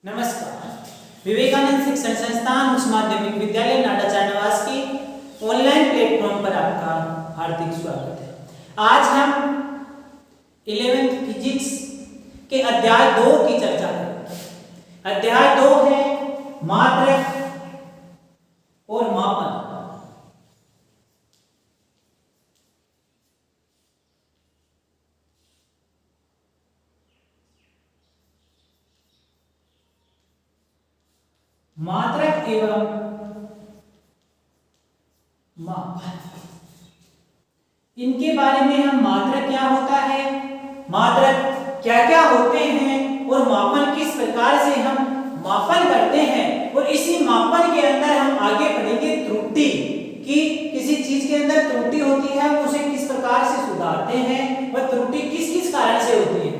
नमस्कार। विवेकानंद शिक्षण संस्थान उच्च माध्यमिक विद्यालय नाडा चारनवास की ऑनलाइन प्लेटफॉर्म पर आपका हार्दिक स्वागत है। आज हम 11th फिजिक्स के अध्याय 2 की चर्चा करेंगे। अध्याय 2 है मात्रक और मापन। मात्रक एवं मापन, इनके बारे में हम मात्रक क्या होता है, मात्रक क्या क्या होते हैं और मापन किस प्रकार से हम मापन करते हैं, और इसी मापन के अंदर हम आगे पढ़ेंगे त्रुटि कि किसी चीज के अंदर त्रुटि होती है हम उसे किस प्रकार से सुधारते हैं, वह त्रुटि किस किस कारण से होती है,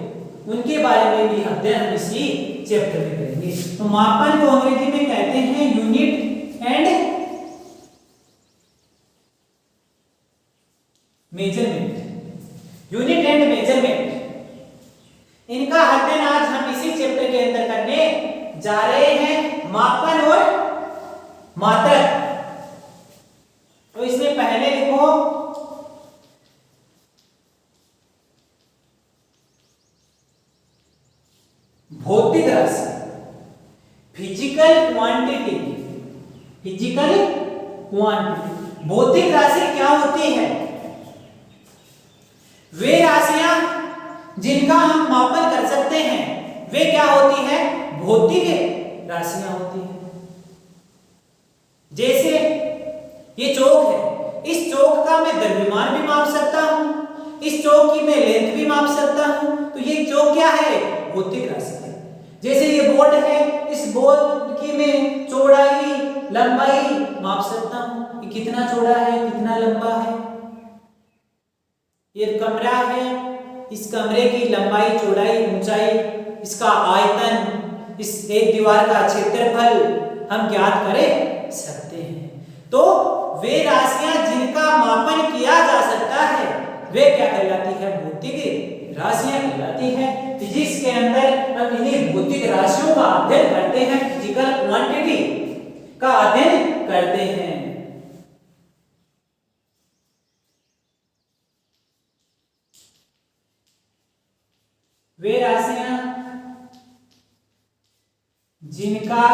उनके बारे में भी अध्ययन हम इसी चैप्टर में करेंगे। तो मापन को अंग्रेजी में कहते हैं unit and measurement. Unit and measurement, इनका अध्ययन आज हम इसी चैप्टर के अंदर करने जा रहे हैं, मापन और मात्रक। तो इसमें पहले लिखो भौतिक राशि, फिजिकल क्वांटिटी। फिजिकल क्वांटिटी, भौतिक राशि क्या होती है? वे राशियां जिनका हम मापन कर सकते हैं वे क्या होती है? भौतिक राशियां होती हैं। जैसे ये चौक है, इस चौक का मैं द्रव्यमान भी माप सकता हूं, इस चौक की मैं लेंथ भी माप सकता हूं, तो ये चौक क्या है? भौतिक राशि है। जैसे ये बोर्ड है, इस बोर्ड की मैं चौड़ाई लंबाई माप सकता हूं, ये कितना चौड़ा है कितना लंबा है। ये कमरा है, इस कमरे की लंबाई चौड़ाई ऊंचाई, इसका आयतन, इस एक दीवार का क्षेत्रफल हम ज्ञात कर सकते हैं। तो वे राशियां जिनका मापन किया जा सकता है वे क्या कहलाती है? भौतिक राशियां कहलाती है। फिजिक्स के अंदर हम इन्हीं भौतिक राशियों का अध्ययन करते हैं, फिजिकल क्वांटिटी का अध्ययन करते हैं। वे राशियां जिनका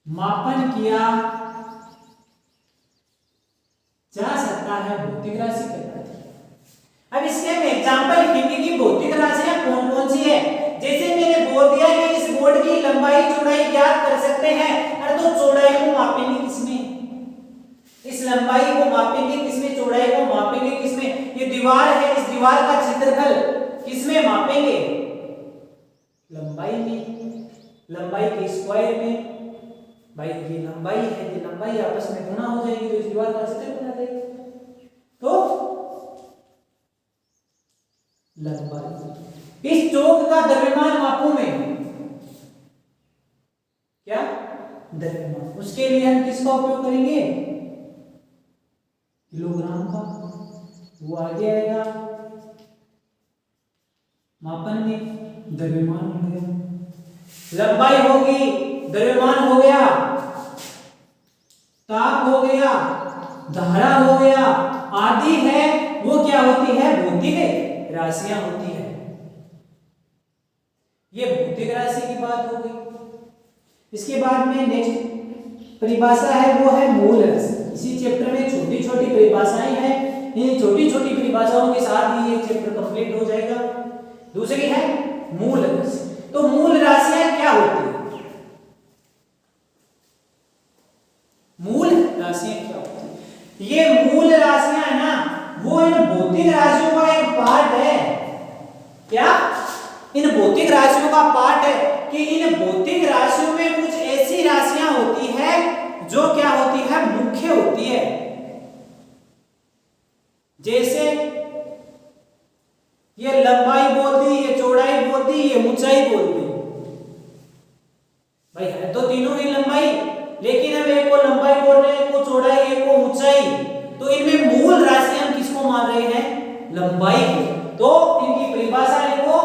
मापन किया जा सकता है भौतिक राशि कहलाती है। अब इसके हम एग्जांपल लिखेंगे कि भौतिक राशियां कौन कौन सी है। जैसे मैंने बोल दिया कि इस बोर्ड की लंबाई चौड़ाई ज्ञात कर सकते हैं, अरे तो चौड़ाई को मापेंगे किसमें? इस लंबाई को मापेंगे किसमें? चौड़ाई को मापेंगे किसमें? ये दीवार है, इस दीवार का क्षेत्रफल किसमें मापेंगे? लंबाई में, लंबाई के स्क्वायर में। भाई ये लंबाई है, ये लंबाई आपस में गुणा हो जाएगी तो इस दीवार का क्षेत्रफल आ जाएगा। तो लंबाई, इस चौक का द्रव्यमान मापूं मैं, क्या? द्रव्यमान। उसके लिए हम किसका उपयोग करेंगे? किलोग्राम का। वो आगे आएगा मापन में, द्रव्यमान हो गया, लंबाई होगी, द्रव्यमान हो गया, ताप हो गया, धारा हो गया, आदि है, वो क्या होती है? भौतिक राशियां होती है। ये भौतिक राशि की बात हो गई। इसके बाद में नेक्स्ट परिभाषा है वो है मूल राशि। इसी चैप्टर में छोटी छोटी परिभाषाएं हैं, इन छोटी छोटी परिभाषाओं के साथ ही ये चैप्टर कंप्लीट हो जाएगा। दूसरी है मूल राशि। तो मूल राशियां क्या होती है? मूल राशियां क्या होती है? ये मूल राशियां है ना, वो इन भौतिक राशियों का एक पार्ट है। क्या? इन भौतिक राशियों का पार्ट है कि इन भौतिक राशियों में कुछ ऐसी राशियां होती है जो क्या होती है? मुख्य होती है। जैसे ये लंबाई बोल दी, ये चौड़ाई बोल दी, ये ऊंचाई बोल दी। भाई है तो तीनों ही लंबाई, लेकिन हम एक को लंबाई बोल रहे हैं, एक को चौड़ाई, एक को ऊंचाई। तो इनमें मूल राशि हम किसको मान रहे हैं? लंबाई को। तो इनकी परिभाषा लिखो,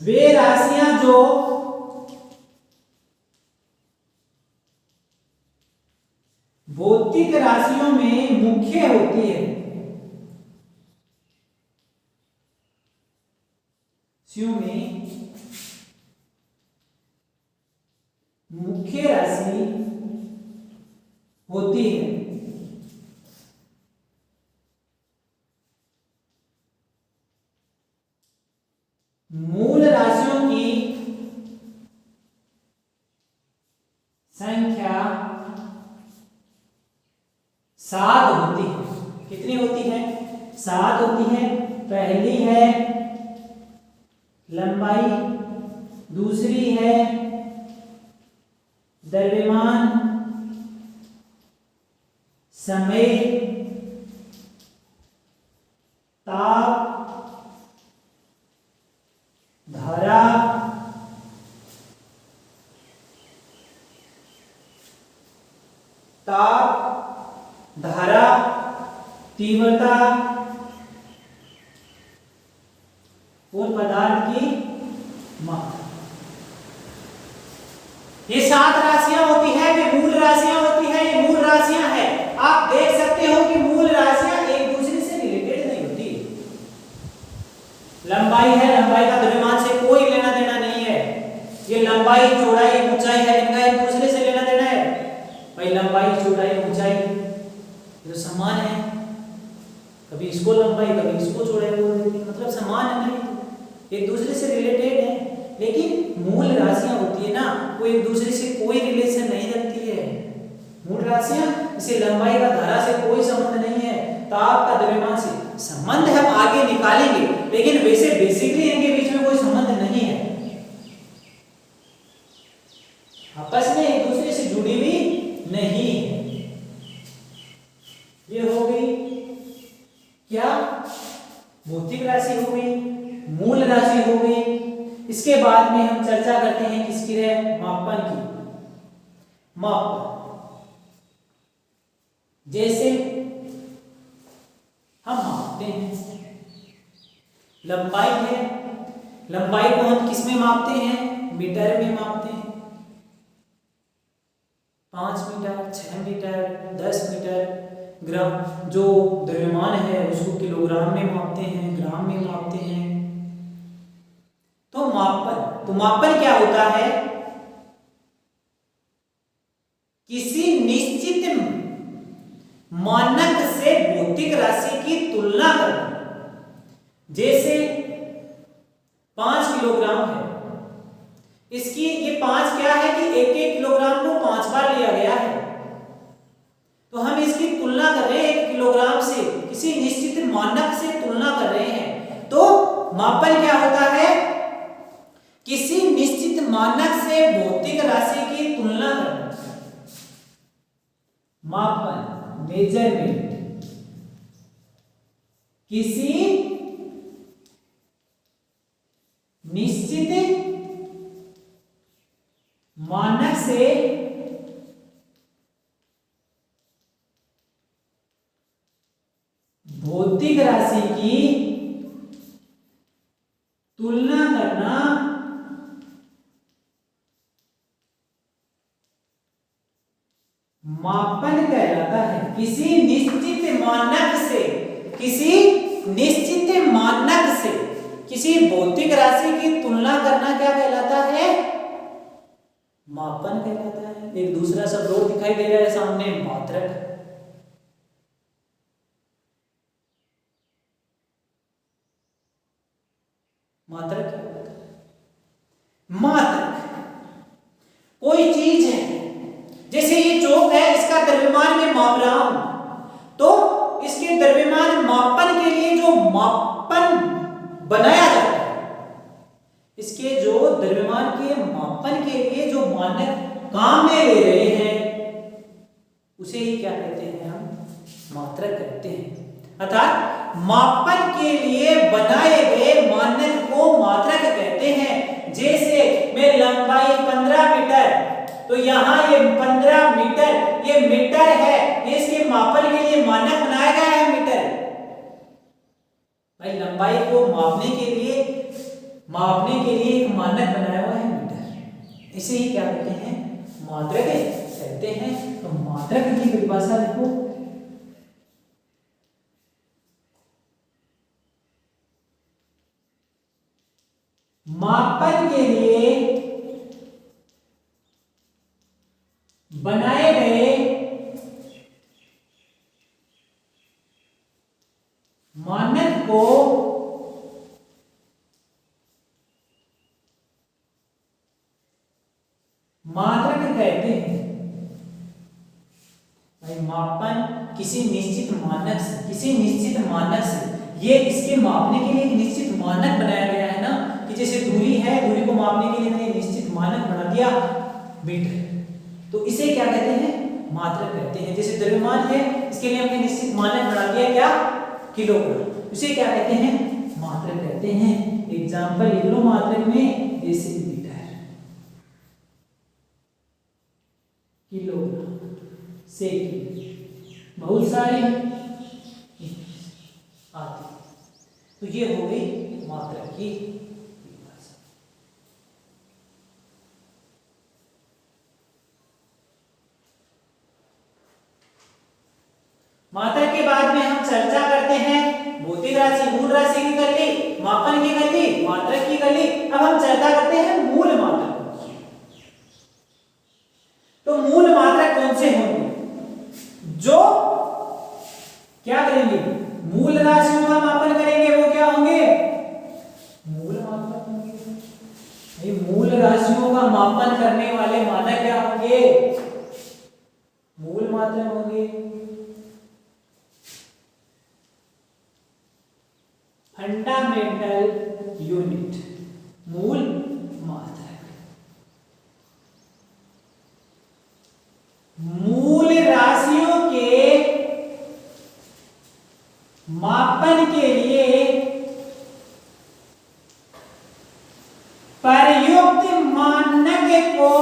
वे राशियां जो भौतिक राशियों में मुख्य होती है, में मुख्य राशि होती है, मूल राशियों की संख्या 7 होती है। कितनी होती है? 7 होती है। पहली है लंबाई, दूसरी है द्रव्यमान, समय, ताप, धारा, धारा, तीव्रता और पदार्थ की मात्रा। ये 7 राशियां होती है, वे मूल राशियां होती है। ये मूल राशियां है। आप देख सकते हो कि मूल राशियां एक दूसरे से रिलेटेड नहीं होती। लंबाई है, लंबाई का द्रव्यमान से कोई लेना देना नहीं है। ये लंबाई, चौड़ाई, ऊंचाई है, इनका एक दूसरे से लेना देना है। भाई लंबाई, चौड़ाई, ऊंचाई जो समान है, कभी इसको लंबाई कभी इसको चौड़ाई बोल देते हैं, मतलब समान है नहीं, एक दूसरे से रिलेटेड है। लेकिन मूल राशियां होती है ना, वो एक दूसरे से कोई रिलेशन नहीं रखती है। मूल राशियां, इसे लंबाई का धारा से कोई संबंध नहीं है, ताप का द्रव्यमान से संबंध हम आगे निकालेंगे, लेकिन वैसे बेसिकली इनके बीच में कोई संबंध नहीं है, आपस में एक दूसरे से जुड़ी हुई नहीं है। ये हो गई क्या? भौतिक राशि हो गई, मूल राशि हो गई। इसके बाद में हम चर्चा करते हैं किसकी है? मापन की। मापन जैसे हम मापते हैं, लंबाई है, लंबाई को हम किस में मापते हैं? मीटर में मापते हैं। 5 मीटर, 6 मीटर, 10 मीटर, ग्राम। जो द्रव्यमान है उसको किलोग्राम में मापते हैं, ग्राम में मापते हैं। तो मापन क्या होता है? किसी निश्चित मानक से भौतिक राशि की तुलना करना। जैसे 5 किलोग्राम है, इसकी ये 5 क्या है कि 1-1 किलोग्राम को 5 बार लिया गया है, तो हम इसकी तुलना कर रहे हैं 1 किलोग्राम से, किसी निश्चित मानक से तुलना कर रहे हैं। तो मापन क्या होता है? किसी निश्चित मानक से भौतिक राशि की तुलना करना। मापन, मेजरमेंट, किसी निश्चित मानक से भौतिक राशि की तुलना करना मापन कहलाता है। किसी निश्चित मानक से, किसी निश्चित मानक से किसी भौतिक राशि की तुलना करना क्या कहलाता है? मापन कहलाता है। एक दूसरा शब्द और दिखाई दे रहा है सामने, मात्रक। मात्रक क्या होता है? मात्रक कोई चीज है, जैसे ये चौक है, इसका द्रव्यमान मैं माप रहा हूं, तो इसके द्रव्यमान मापन के लिए जो मापन बनाया जाता है, इसके जो द्रव्यमान के मापन के लिए जो मानक काम में ले रहे हैं, उसे ही क्या कहते हैं? हम मात्रक कहते हैं। अर्थात मापन के लिए बनाए गए मानक को मात्रक कहते हैं। जैसे मैं लंबाई 15 मीटर, तो यहाँ ये 15 मीटर, ये मीटर है, ये इसके मापन के लिए मानक बनाया गया है मीटर। भाई लंबाई को मापने के लिए मापने के लिए एक मानक बनाया हुआ है मीटर। इसे ही क्या कहते हैं? मात्रक कहते हैं। तो मात्रक की परिभाषा देखो, मापन के लिए बनाए गए मानक को मात्रक कहते हैं। भाई मापन किसी निश्चित मानक से ये इसके मापने के लिए एक निश्चित मानक बनाया गया है ना, कि जैसे दूरी है, दूरी को मापने के लिए मैंने निश्चित मानक बना दिया मीटर, तो इसे क्या कहते हैं? मात्रक कहते हैं। जैसे द्रव्यमान है, इसके लिए हमने निश्चित मानक बना दिया क्या? किलोग्राम। इसे क्या कहते हैं? मात्रक कहते हैं। एग्जांपल लिख लो मात्रक में, जैसे मीटर, किलोग्राम, सेकंड, बहुत सारी आती। तो ये हो गई मात्रक की परिभाषा। मात्रक के बाद में हम चर्चा करते हैं भौतिक राशि, मूल राशि की कर ली, मापन की कर ली, मात्रक की कर ली। अब हम चर्चा करते हैं मूल मात्रक। तो मूल मात्रक कौन से होंगे? जो क्या करेंगे? मूल राशियों का मापन करेंगे, वो क्या होंगे? मूल मात्रक होंगे। मूल राशियों का मापन करने वाले मानक क्या होंगे? मूल मात्रक होंगे। फंडामेंटल यूनिट, मूल मात्रक। मूल राशियों के मापन के लिए प्रयुक्त मानक को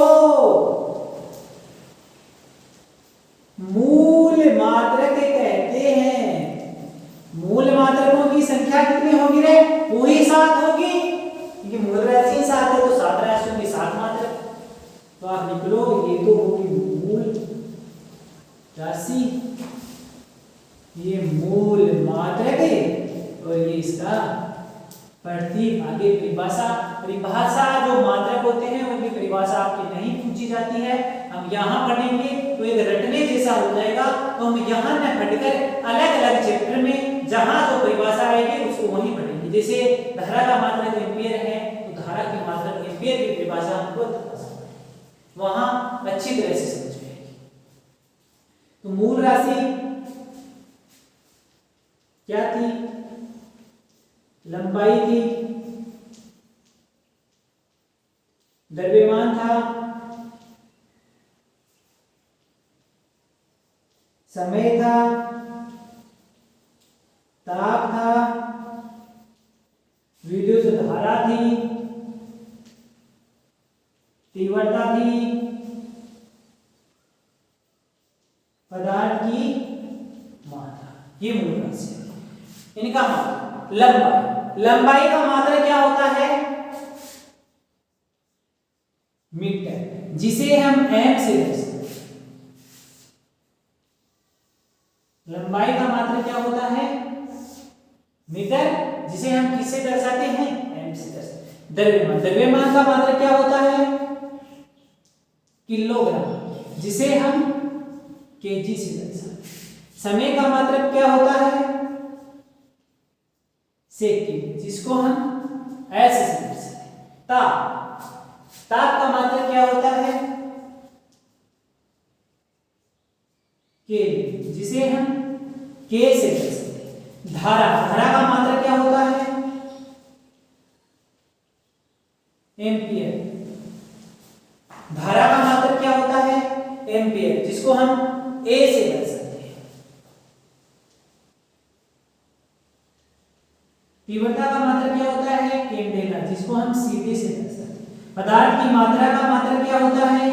मूल मात्रक कहते हैं। मूल मात्रकों की संख्या कितनी होगी रे? पूरी 7 होगी, क्योंकि मूल राशि 7 है, तो 7 राशियों की 7 मात्रक। तो आप लिख लो, ये तो होगी मूल राशि, ये मूल मात्रक है, और ये इसका प्रतीक। आगे परिभाषा जो मात्रक होते हैं उनकी परिभाषा आपकी नहीं पूछी जाती है, हम यहाँ पढ़ेंगे तो एक रटने जैसा हो जाएगा। तो हम यहाँ न पढ़कर अलग अलग चैप्टर में जहाँ जो परिभाषा आएगी उसको वहीं पढ़ेंगे। जैसे धारा का मात्रक एम्पियर है, तो धारा की मात्रक एम्पियर की परिभाषा हमको वहाँ अच्छी तरह से समझ में आएगी। तो मूल राशि क्या थी? लंबाई थी, द्रव्यमान था, समय था, ताप था, विद्युत धारा थी, तीव्रता थी, पदार्थ की मात्रा। ये मूल राशि है। इनका मात्रक लंबाई का मात्रक क्या होता है? मीटर, जिसे हम एम से दर्शाते हैं। लंबाई का मात्रक क्या होता है? मीटर, जिसे हम किससे दर्शाते हैं? एम से दर्शाते हैं। द्रव्यमान का मात्रक क्या होता है? किलोग्राम, जिसे हम केजी से दर्शाते हैं। समय का मात्रक क्या होता है? सेकंड, जिसको हम एस से दर्शाते हैं। ताप का मात्रक क्या होता है? के, जिसे हम के से दर्शाते हैं। धारा का मात्रक क्या होता है? एम्पियर। धारा का मात्रक क्या होता है? एम्पियर, जिसको हम ए से दर्शाते हैं। तीव्रता का मात्रक क्या होता है? कैंडेला, जिसको हम सीधे से दर्शाते हैं। पदार्थ की मात्रा का मात्रक क्या होता है?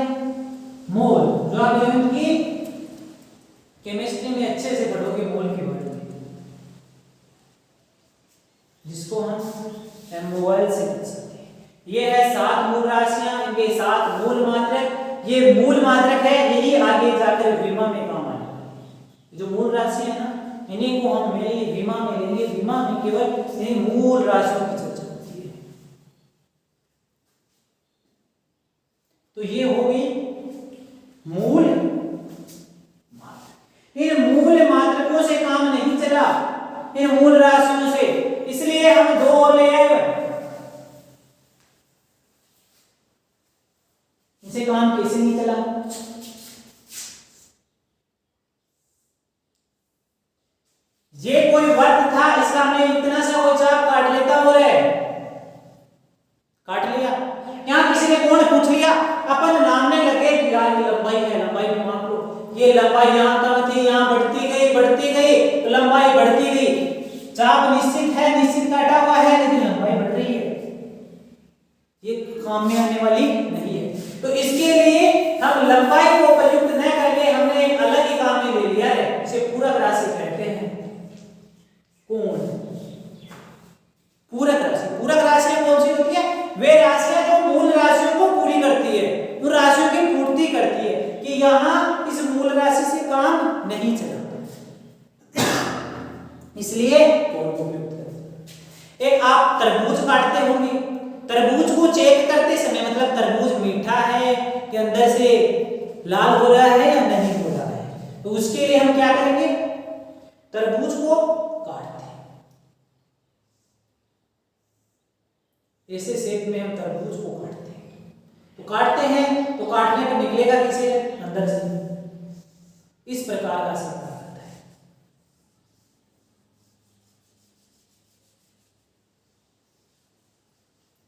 मोल, जो आप की केमिस्ट्री में अच्छे से पढ़ोगे मोल के बारे में, जिसको हम MOL से दर्शाते हैं। फिर विमा में काम आएगा। जो मूल राशि है ना, इन्हीं को हम मेनली विमा में लेंगे। विमा में केवल इन मूल राशियों की चर्चा होती है। तो ये हो गई मूल मात्रक। इन मूल मात्रकों से काम नहीं चला, इन मूल राशियों से, इसलिए हम दो और ले आए। इनसे काम कैसे नहीं चला? ये कोई वर्ग था, इसका हमने इतना सा कोई चाप काट लेता हो रहे, काट लिया। यहां किसी ने कोण पूछ लिया, अपन नामने लगे कि यार ये लंबाई है, लंबाई भी मान लो, ये लंबाई यहां कम थी, यहां बढ़ती गई तो लंबाई बढ़ती गई। चाप निश्चित है, निश्चित काटा हुआ है, लेकिन लंबाई बढ़ रही है, ये काम में आने वाली नहीं है। तो इसके लिए हम लंबाई को प्रयुक्त न करके हमने एक अलग ही काम में ले लिया है, इसे पूरक राशि कहते हैं। कोण पूरक राशि। पूरक राशियां कौन सी होती है? वे राशियां जो मूल राशियों को पूरी करती है, उन राशियों की पूर्ति करती है कि यहां इस मूल राशि से काम नहीं चला, इसलिए कोण को प्रयुक्त करते हैं। एक आप तरबूज काटते होंगे, तरबूज को चेक करते समय, मतलब तरबूज मीठा है कि अंदर से लाल हो रहा है या नहीं हो रहा है, तो उसके लिए हम क्या करेंगे? तरबूज को काटते हैं, ऐसे शेप में हम तरबूज को काटते हैं। तो काटते हैं तो काटने पर निकलेगा किसे? अंदर से। इस प्रकार का शेप आता है।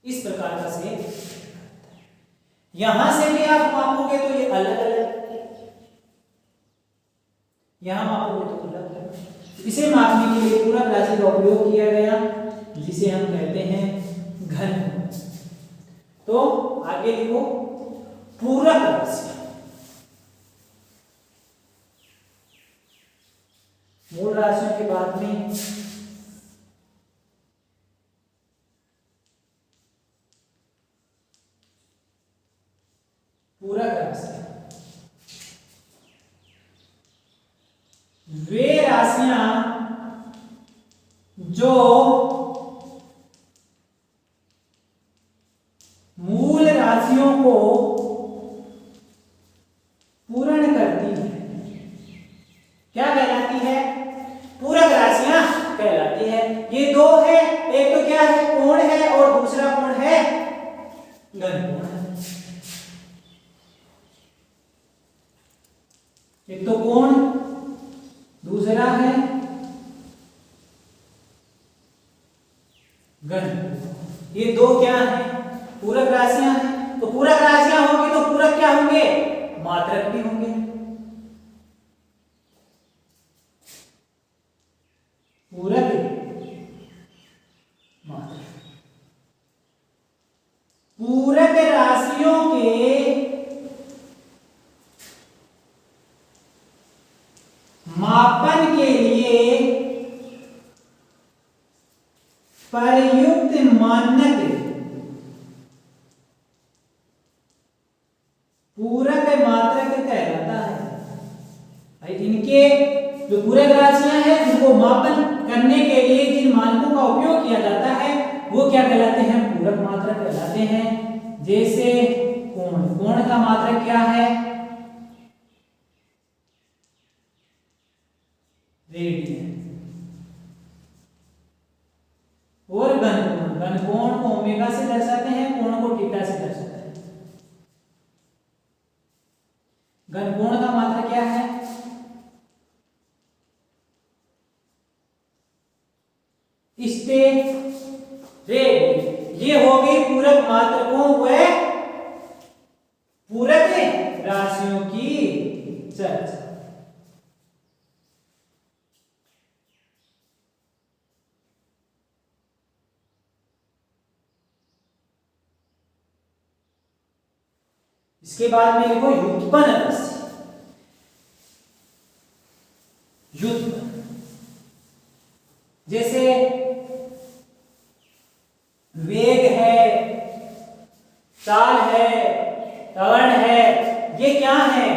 इस प्रकार का शेप। यहां से भी आप मापोगे तो ये अलग अलग, यहां मापोगे तो अलग अलग। इसे मापने के लिए पूरक राशि का उपयोग किया गया, जिसे हम कहते हैं घन। तो आगे लिखो पूरक राशि। मूल राशियों के बाद में पूरक राशि। वे राशियां जो मूल राशियों को पूर्ण करती है, क्या कहलाती है? पूरक राशियां कहलाती है। ये दो है, एक तो क्या है? कोण है, और दूसरा कोण है घनकोण है। एक तो कोण, दूसरा है घन। ये दो क्या है? पूरक राशियां हैं। तो पूरक राशियां होंगी तो पूरक क्या होंगे? मात्रक भी होंगे। पूरक मात्रक। पूरक राशियों के मापन के लिए प्रयुक्त मानक पूरक मात्रक कहलाता है। इनके जो पूरक राशियां हैं, उनको मापन करने के लिए जिन मानकों का उपयोग किया जाता है, वो क्या कहलाते हैं? पूरक मात्रक कहलाते हैं। जैसे कोण, कोण का मात्रक क्या है? रेडियन। और घनकोण, घनकोण को ओमेगा से दर्शाते हैं, कोण को थीटा से दर्शाते हैं। घनकोण का मात्रक क्या है? ये हो गई पूरक मात्रकों व पूरक राशियों की चर्चा। इसके बाद में लिखो व्युत्पन्न राशि। व्युत्पन्न, जैसे वेग है, चाल है, त्वरण है, ये क्या है?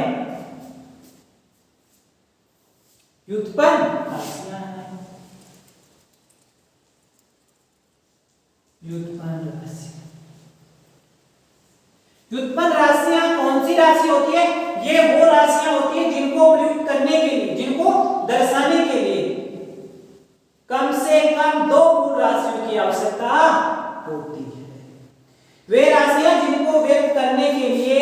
व्युत्पन्न राशियां हैं। व्युत्पन्न राशि, व्युत्पन्न राशियां कौन सी राशि होती है? ये वो राशियां होती है जिनको प्रयुक्त करने के लिए, जिनको दर्शाने के लिए कम से कम दो मूल राशियों की आवश्यकता होती है। वे राशियां जिनको व्यक्त करने के लिए,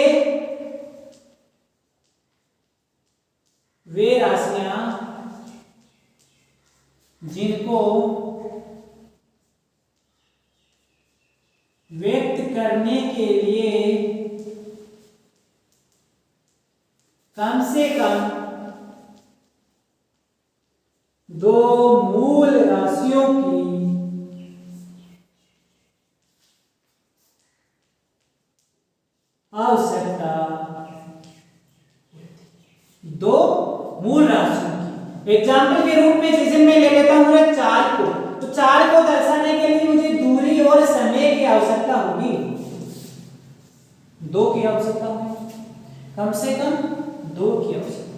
वे राशियां जिनको व्यक्त करने के लिए कम से कम दो मूल राशियों की आवश्यकता, दो मूल राशियों की। एग्जाम्पल के रूप में जैसे मैं ले लेता हूं चाल को, तो चाल को दर्शाने के लिए मुझे दूरी और समय की आवश्यकता होगी, दो की आवश्यकता होगी, कम से कम दो की आवश्यकता।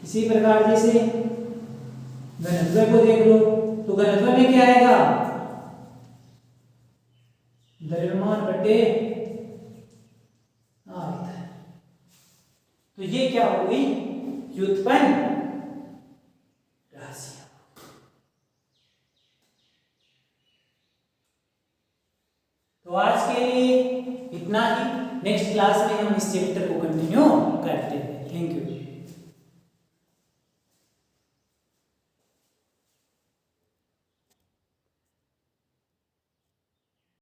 इसी प्रकार जैसे घनत्व को देख लो, तो घनत्व में क्या आएगा? द्रव्यमान बटे आयतन। तो ये क्या हो गई? व्युत्पन्न राशियां। तो आज के लिए इतना ही। नेक्स्ट क्लास में हम इस चैप्टर को कंटिन्यू करते हैं। Thank you.